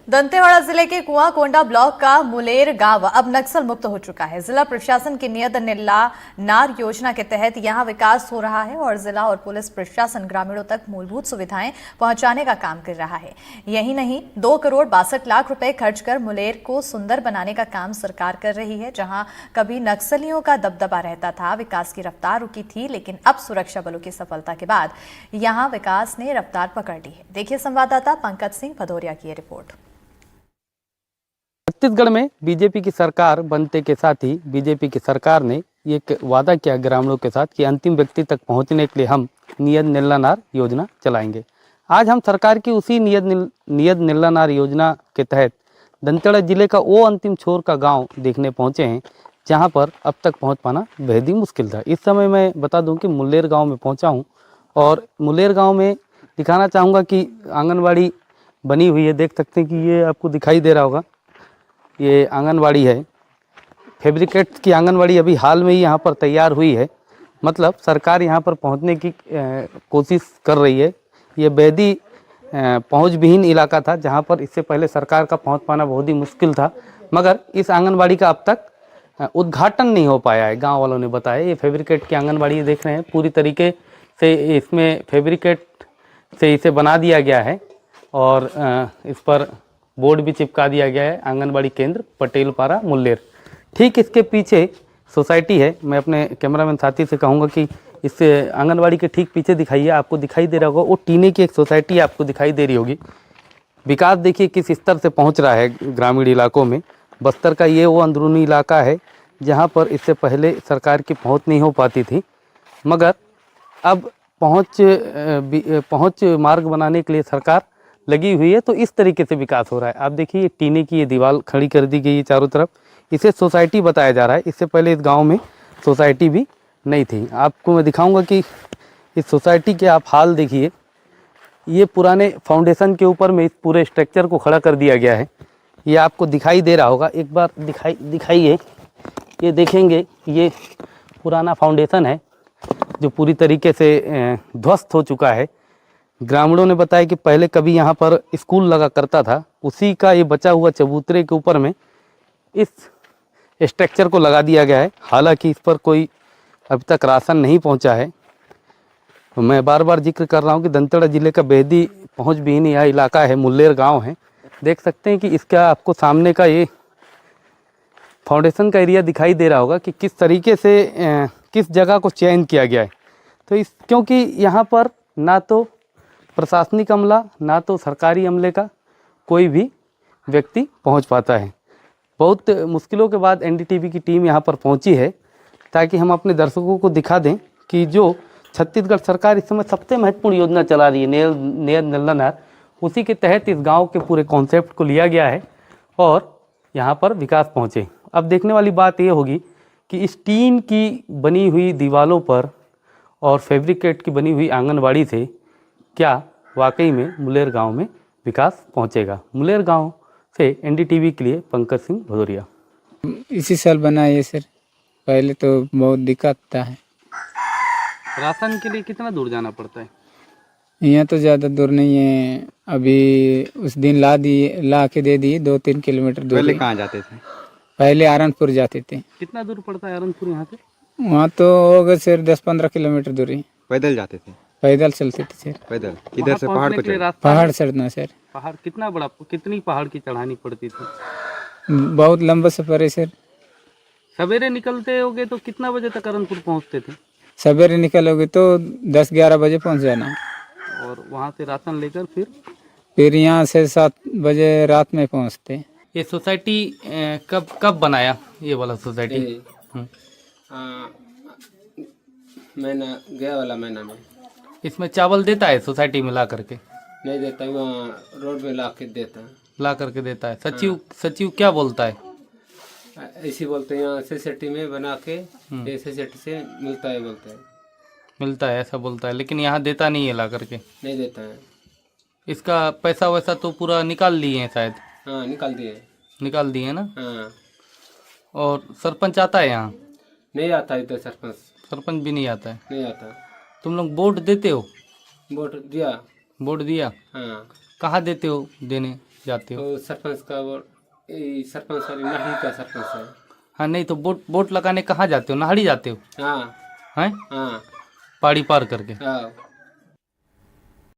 दंतेवाड़ा जिले के कुआंकोंडा ब्लॉक का मुलेर गांव अब नक्सल मुक्त हो चुका है। जिला प्रशासन की नियत नीला नार योजना के तहत यहां विकास हो रहा है और जिला और पुलिस प्रशासन ग्रामीणों तक मूलभूत सुविधाएं पहुंचाने का काम कर रहा है। यही नहीं, 2 करोड़ 62 लाख रुपए खर्च कर मुलेर को सुंदर बनाने का काम सरकार कर रही है। जहां कभी नक्सलियों का दबदबा रहता था, विकास की रफ्तार रुकी थी, लेकिन अब सुरक्षा बलों की सफलता के बाद यहां विकास ने रफ्तार पकड़ ली है। देखिए संवाददाता पंकज सिंह भदौरिया की रिपोर्ट। छत्तीसगढ़ में बीजेपी की सरकार बनते के साथ ही बीजेपी की सरकार ने एक वादा किया ग्रामीणों के साथ कि अंतिम व्यक्ति तक पहुंचने के लिए हम नियत नीला नार योजना चलाएंगे। आज हम सरकार की उसी नियत नीला नार योजना के तहत दंतेवाड़ा जिले का वो अंतिम छोर का गांव देखने पहुंचे हैं, जहां पर अब तक पहुंच पाना बेहद ही मुश्किल था। इस समय मैं बता दूं कि मुलेर गाँव में पहुँचा हूँ और मुलेर गाँव में दिखाना चाहूँगा कि आंगनबाड़ी बनी हुई है। देख सकते हैं कि ये आपको दिखाई दे रहा होगा, ये आंगनवाड़ी है। फैब्रिकेट की आंगनवाड़ी अभी हाल में ही यहाँ पर तैयार हुई है। मतलब सरकार यहाँ पर पहुँचने की कोशिश कर रही है। ये बेहद पहुँच विहीन इलाका था, जहाँ पर इससे पहले सरकार का पहुँच पाना बहुत ही मुश्किल था, मगर इस आंगनवाड़ी का अब तक उद्घाटन नहीं हो पाया है, गाँव वालों ने बताया। ये फैब्रिकेट की आंगनवाड़ी देख रहे हैं, पूरी तरीके से इसमें फैब्रिकेट से इसे बना दिया गया है और इस पर बोर्ड भी चिपका दिया गया है, आंगनबाड़ी केंद्र पटेलपारा मुलेर। ठीक इसके पीछे सोसाइटी है। मैं अपने कैमरामैन साथी से कहूँगा कि इस आंगनबाड़ी के ठीक पीछे दिखाइए, आपको दिखाई दे रहा होगा वो टीने की एक सोसाइटी आपको दिखाई दे रही होगी। विकास देखिए किस स्तर से पहुँच रहा है ग्रामीण इलाकों में। बस्तर का ये वो अंदरूनी इलाका है जहाँ पर इससे पहले सरकार की पहुँच नहीं हो पाती थी, मगर अब पहुँच मार्ग बनाने के लिए सरकार लगी हुई है। तो इस तरीके से विकास हो रहा है। आप देखिए ये टीने की ये दीवार खड़ी कर दी गई है चारों तरफ, इसे सोसाइटी बताया जा रहा है। इससे पहले इस गांव में सोसाइटी भी नहीं थी। आपको मैं दिखाऊंगा कि इस सोसाइटी के आप हाल देखिए। ये पुराने फाउंडेशन के ऊपर में इस पूरे स्ट्रक्चर को खड़ा कर दिया गया है। ये आपको दिखाई दे रहा होगा, एक बार दिखाइए। ये देखेंगे ये पुराना फाउंडेशन है जो पूरी तरीके से ध्वस्त हो चुका है। ग्रामीणों ने बताया कि पहले कभी यहाँ पर स्कूल लगा करता था, उसी का ये बचा हुआ चबूतरे के ऊपर में इस स्ट्रक्चर को लगा दिया गया है। हालांकि इस पर कोई अभी तक राशन नहीं पहुँचा है। मैं बार बार जिक्र कर रहा हूँ कि दंतेवाड़ा जिले का बेहद ही पहुँच विहीन यह इलाका है, मुलेर गाँव है। देख सकते हैं कि इसका आपको सामने का ये फाउंडेशन का एरिया दिखाई दे रहा होगा कि किस तरीके से किस जगह को चयन किया गया है। तो क्योंकि यहाँ पर ना तो प्रशासनिक अमला ना तो सरकारी अमले का कोई भी व्यक्ति पहुंच पाता है। बहुत मुश्किलों के बाद एनडीटीवी की टीम यहां पर पहुंची है ताकि हम अपने दर्शकों को दिखा दें कि जो छत्तीसगढ़ सरकार इस समय सबसे महत्वपूर्ण योजना चला रही है नियत नीला नार, उसी के तहत इस गांव के पूरे कॉन्सेप्ट को लिया गया है और यहां पर विकास पहुंचे। अब देखने वाली बात ये होगी कि इस टीन की बनी हुई दीवारों पर और फैब्रिकेट की बनी हुई आंगनबाड़ी से क्या वाकई में मुलेर गांव में विकास पहुंचेगा। मुलेर गांव से एनडीटीवी के लिए पंकज सिंह भदौरिया। इसी साल बना है सर, पहले तो बहुत दिक्कत था। राशन के लिए कितना दूर जाना पड़ता है? यहाँ तो ज़्यादा दूर नहीं है। अभी उस दिन ला के दे दिए 2-3 किलोमीटर दूर। पहले कहाँ जाते थे? पहले आरनपुर जाते थे। कितना दूर पड़ता है आरनपुर यहाँ से? वहाँ तो होगा सर 10-15 किलोमीटर दूरी। पैदल जाते थे? पैदल चलते थे सर। पैदल किधर से? पहाड़ पे चढ़े? पहाड़ चढ़ना सर। पहाड़ कितना बड़ा, कितनी पहाड़ की चढ़ानी पड़ती थी? बहुत लंबा सफर है सर। सवेरे निकलते होगे तो कितना बजे तक अरनपुर पहुँचते थे? सवेरे निकलोगे तो 10-11 बजे पहुँच जाना और वहाँ से राशन लेकर फिर यहाँ से 7 बजे रात में पहुँचते। ये सोसाइटी कब बनाया ये वाला सोसाइटी? महीना गया वाला महीना में। इसमें चावल देता है सोसाइटी में ला करके? नहीं देता, वहाँ रोड में ला के देता है। ला करके देता है। सचिव क्या बोलता है? ऐसी बोलते हैं यहाँ SST में बना के SST से मिलता है, बोलते हैं। मिलता है ऐसा बोलता है, लेकिन यहाँ देता नहीं है ला करके? नहीं देता है। इसका पैसा वैसा तो पूरा निकाल लिए हैं शायद? हाँ निकाल दिए ना? हाँ। और सरपंच आता है यहाँ? नहीं आता इधर सरपंच भी नहीं आता है? नहीं आता। तुम लोग वोट देते हो? वोट दिया। वोट दिया? हाँ। कहाँ देते हो देने? जाते हो? तो सरपंच का सरपंच वाली नाहड़ी का सरपंच है। हाँ नहीं तो बोट लगाने कहाँ जाते हो? नाहड़ी जाते हो? हाँ हैं हाँ पहाड़ी पार करके? हाँ